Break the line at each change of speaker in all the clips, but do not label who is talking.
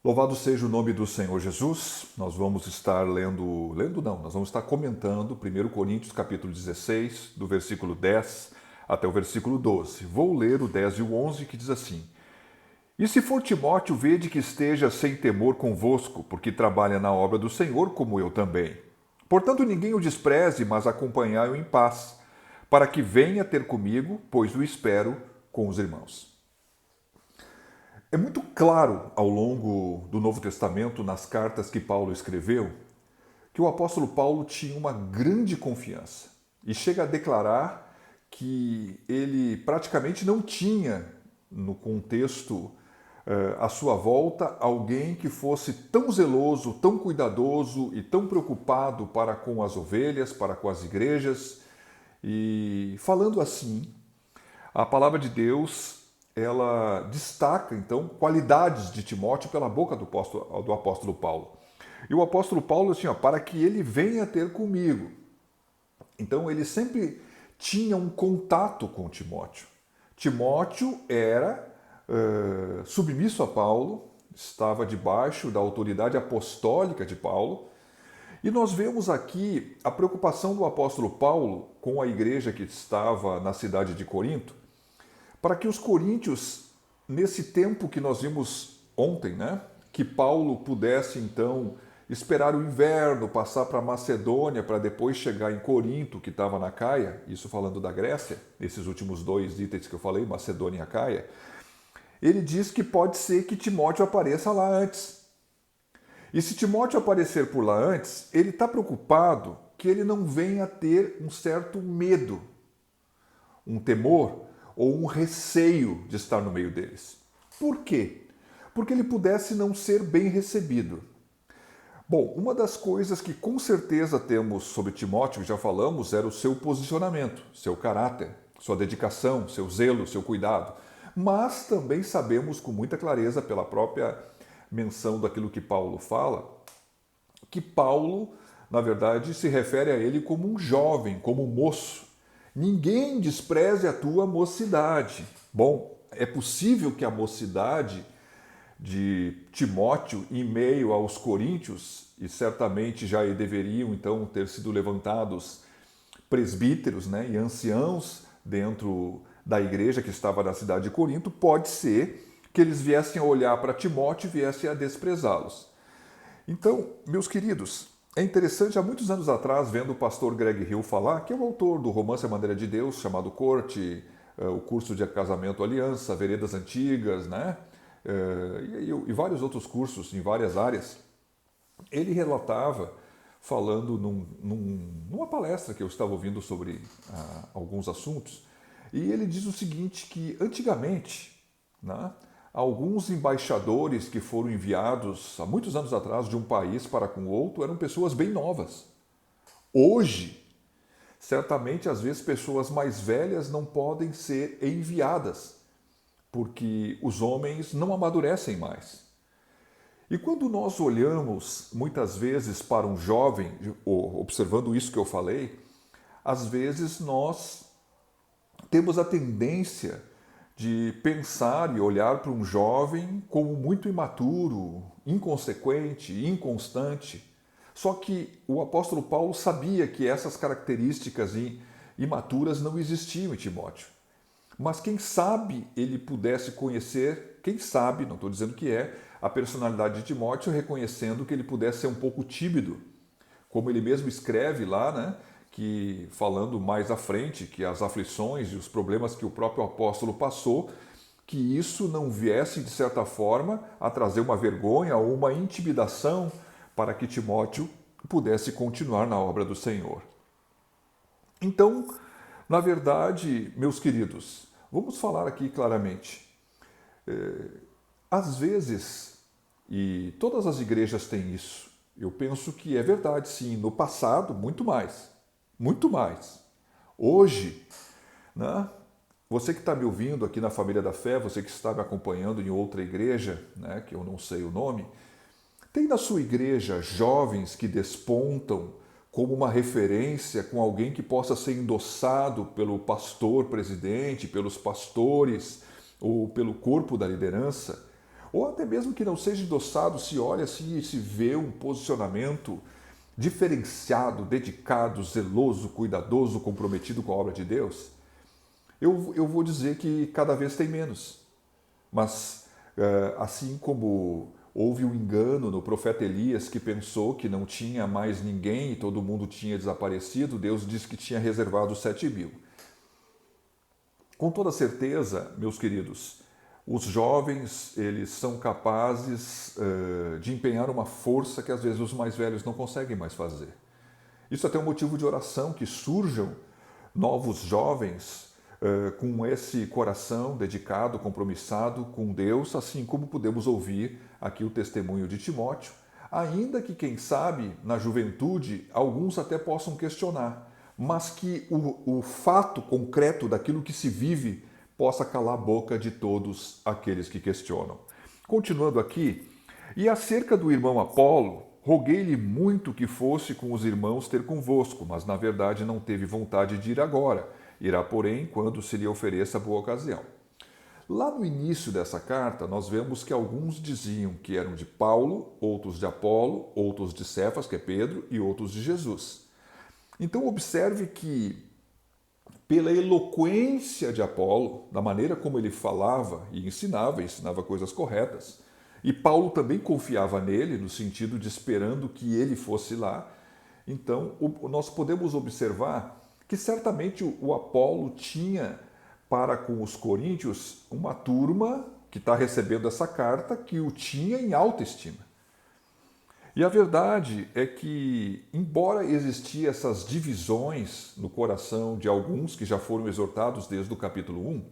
Louvado seja o nome do Senhor Jesus. Nós vamos estar nós vamos estar comentando 1 Coríntios capítulo 16, do versículo 10 até o versículo 12. Vou ler o 10 e o 11 que diz assim: E se for Timóteo, vede que esteja sem temor convosco, porque trabalha na obra do Senhor como eu também. Portanto, ninguém o despreze, mas acompanhai-o em paz, para que venha ter comigo, pois o espero com os irmãos. É muito claro ao longo do Novo Testamento, nas cartas que Paulo escreveu, que o apóstolo Paulo tinha uma grande confiança e chega a declarar que ele praticamente não tinha no contexto à sua volta alguém que fosse tão zeloso, tão cuidadoso e tão preocupado para com as ovelhas, para com as igrejas. E falando assim, a palavra de Deus ela destaca então qualidades de Timóteo pela boca do apóstolo Paulo. E o apóstolo Paulo assim, ó, para que ele venha ter comigo. Então ele sempre tinha um contato com Timóteo. Timóteo era submisso a Paulo, estava debaixo da autoridade apostólica de Paulo. E nós vemos aqui a preocupação do apóstolo Paulo com a igreja que estava na cidade de Corinto, para que os coríntios, nesse tempo que nós vimos ontem, né, que Paulo pudesse então esperar o inverno, passar para Macedônia, para depois chegar em Corinto, que estava na Caia, isso falando da Grécia, esses últimos dois itens que eu falei, Macedônia e a Caia, ele diz que pode ser que Timóteo apareça lá antes. E se Timóteo aparecer por lá antes, ele está preocupado que ele não venha ter um certo medo, um temor ou um receio de estar no meio deles. Por quê? Porque ele pudesse não ser bem recebido. Bom, uma das coisas que com certeza temos sobre Timóteo, que já falamos, era o seu posicionamento, seu caráter, sua dedicação, seu zelo, seu cuidado. Mas também sabemos com muita clareza, pela própria menção daquilo que Paulo fala, que Paulo, na verdade, se refere a ele como um jovem, como um moço. Ninguém despreze a tua mocidade. Bom, é possível que a mocidade de Timóteo em meio aos coríntios, e certamente já deveriam então ter sido levantados presbíteros, né, e anciãos dentro da igreja que estava na cidade de Corinto, pode ser que eles viessem a olhar para Timóteo e viessem a desprezá-los. Então, meus queridos, é interessante, há muitos anos atrás, vendo o pastor Greg Hill falar, que é o autor do Romance à Maneira de Deus, chamado Corte, o curso de casamento Aliança, Veredas Antigas, né? E vários outros cursos em várias áreas, ele relatava, falando numa palestra que eu estava ouvindo sobre alguns assuntos, e ele diz o seguinte, que antigamente, né, alguns embaixadores que foram enviados há muitos anos atrás de um país para com outro eram pessoas bem novas. Hoje, certamente, às vezes, pessoas mais velhas não podem ser enviadas, porque os homens não amadurecem mais. E quando nós olhamos, muitas vezes, para um jovem, observando isso que eu falei, às vezes nós temos a tendência de pensar e olhar para um jovem como muito imaturo, inconsequente, inconstante. Só que o apóstolo Paulo sabia que essas características imaturas não existiam em Timóteo. Mas quem sabe ele pudesse conhecer, quem sabe, não estou dizendo que é, a personalidade de Timóteo, reconhecendo que ele pudesse ser um pouco tímido, como ele mesmo escreve lá, né? Que falando mais à frente, que as aflições e os problemas que o próprio apóstolo passou, que isso não viesse, de certa forma, a trazer uma vergonha ou uma intimidação para que Timóteo pudesse continuar na obra do Senhor. Então, na verdade, meus queridos, vamos falar aqui claramente. Às vezes, e todas as igrejas têm isso, eu penso que é verdade, sim, no passado, muito mais. Muito mais. Hoje, né, você que está me ouvindo aqui na Família da Fé, você que está me acompanhando em outra igreja, né, que eu não sei o nome, tem na sua igreja jovens que despontam como uma referência com alguém que possa ser endossado pelo pastor presidente, pelos pastores ou pelo corpo da liderança? ou até mesmo que não seja endossado, se olha assim e se vê um posicionamento diferenciado, dedicado, zeloso, cuidadoso, comprometido com a obra de Deus, eu vou dizer que cada vez tem menos. Mas assim como houve um engano no profeta Elias que pensou que não tinha mais ninguém e todo mundo tinha desaparecido, Deus disse que tinha reservado 7.000. Com toda certeza, meus queridos, os jovens eles são capazes de empenhar uma força que às vezes os mais velhos não conseguem mais fazer. Isso é até um motivo de oração, que surjam novos jovens com esse coração dedicado, compromissado com Deus, assim como podemos ouvir aqui o testemunho de Timóteo, ainda que, quem sabe, na juventude, alguns até possam questionar, mas que o fato concreto daquilo que se vive possa calar a boca de todos aqueles que questionam. Continuando aqui, e acerca do irmão Apolo, roguei-lhe muito que fosse com os irmãos ter convosco, mas na verdade não teve vontade de ir agora. Irá, porém, quando se lhe ofereça boa ocasião. Lá no início dessa carta, nós vemos que alguns diziam que eram de Paulo, outros de Apolo, outros de Cefas, que é Pedro, e outros de Jesus. Então observe que, pela eloquência de Apolo, da maneira como ele falava e ensinava coisas corretas, e Paulo também confiava nele, no sentido de esperando que ele fosse lá, então nós podemos observar que certamente o Apolo tinha para com os coríntios uma turma que está recebendo essa carta que o tinha em alta estima. E a verdade é que, embora existiam essas divisões no coração de alguns que já foram exortados desde o capítulo 1,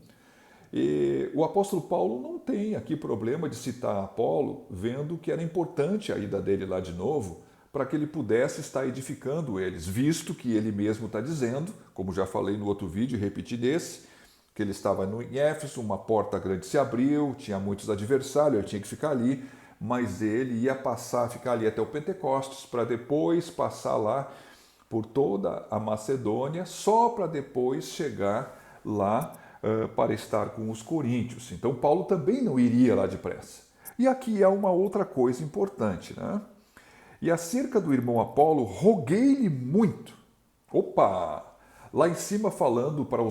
o apóstolo Paulo não tem aqui problema de citar Apolo, vendo que era importante a ida dele lá de novo, para que ele pudesse estar edificando eles, visto que ele mesmo está dizendo, como já falei no outro vídeo e repeti desse, que ele estava em Éfeso, uma porta grande se abriu, tinha muitos adversários, ele tinha que ficar ali, mas ele ia ficar ali até o Pentecostes, para depois passar lá por toda a Macedônia, só para depois chegar lá para estar com os coríntios. Então Paulo também não iria lá depressa. E aqui há uma outra coisa importante, né? E acerca do irmão Apolo, roguei-lhe muito. Opa! Lá em cima, falando para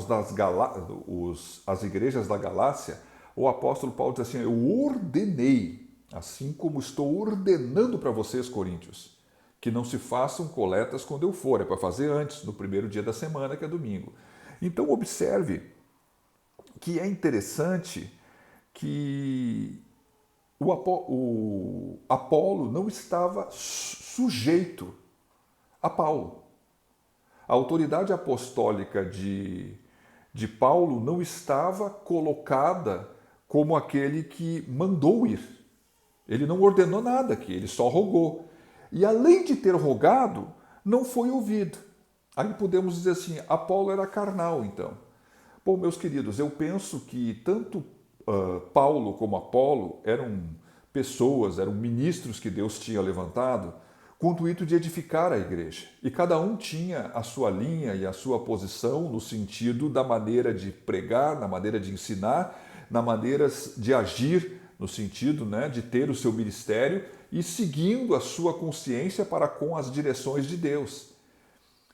as igrejas da Galácia, o apóstolo Paulo diz assim: eu ordenei, assim como estou ordenando para vocês, coríntios, que não se façam coletas quando eu for, é para fazer antes, no primeiro dia da semana, que é domingo. Então, observe que é interessante que o Apolo não estava sujeito a Paulo. A autoridade apostólica de Paulo não estava colocada como aquele que mandou ir. Ele não ordenou nada aqui, ele só rogou. E além de ter rogado, não foi ouvido. Aí podemos dizer assim, Apolo era carnal, então. Bom, meus queridos, eu penso que tanto Paulo como Apolo eram pessoas, eram ministros que Deus tinha levantado com o intuito de edificar a igreja. E cada um tinha a sua linha e a sua posição no sentido da maneira de pregar, na maneira de ensinar, na maneira de agir, no sentido, né, de ter o seu ministério e seguindo a sua consciência para com as direções de Deus.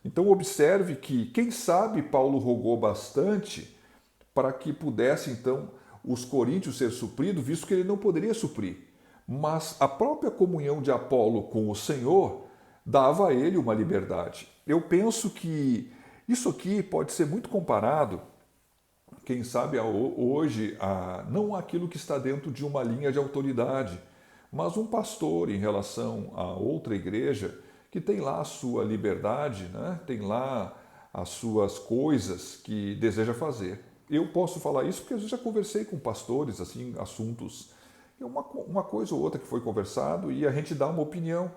Então observe que, quem sabe, Paulo rogou bastante para que pudesse, então, os coríntios ser supridos, visto que ele não poderia suprir. Mas a própria comunhão de Apolo com o Senhor dava a ele uma liberdade. Eu penso que isso aqui pode ser muito comparado, quem sabe hoje, não aquilo que está dentro de uma linha de autoridade, mas um pastor em relação a outra igreja que tem lá a sua liberdade, né? Tem lá as suas coisas que deseja fazer. Eu posso falar isso porque eu já conversei com pastores, assim, assuntos, uma coisa ou outra que foi conversado e a gente dá uma opinião,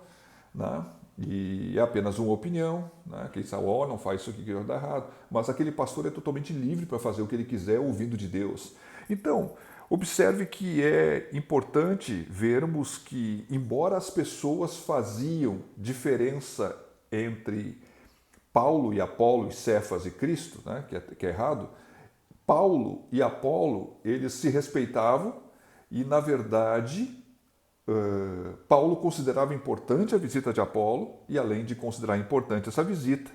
né? E é apenas uma opinião, né? Quem sabe, não faz isso aqui que dá errado, mas aquele pastor é totalmente livre para fazer o que ele quiser ouvindo de Deus. Então, observe que é importante vermos que, embora as pessoas faziam diferença entre Paulo e Apolo, e Cefas e Cristo, né, que é errado, Paulo e Apolo, eles se respeitavam E, na verdade, Paulo considerava importante a visita de Apolo e, além de considerar importante essa visita,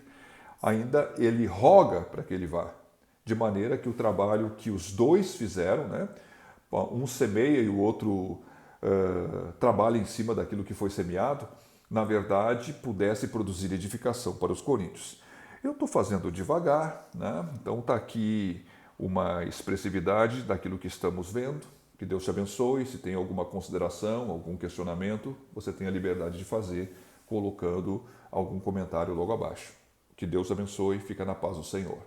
ainda ele roga para que ele vá, de maneira que o trabalho que os dois fizeram, né, um semeia e o outro trabalha em cima daquilo que foi semeado, na verdade, pudesse produzir edificação para os coríntios. Eu estou fazendo devagar, né? Então está aqui uma expressividade daquilo que estamos vendo. Que Deus te abençoe. Se tem alguma consideração, algum questionamento, você tem a liberdade de fazer, colocando algum comentário logo abaixo. Que Deus te abençoe e fica na paz do Senhor.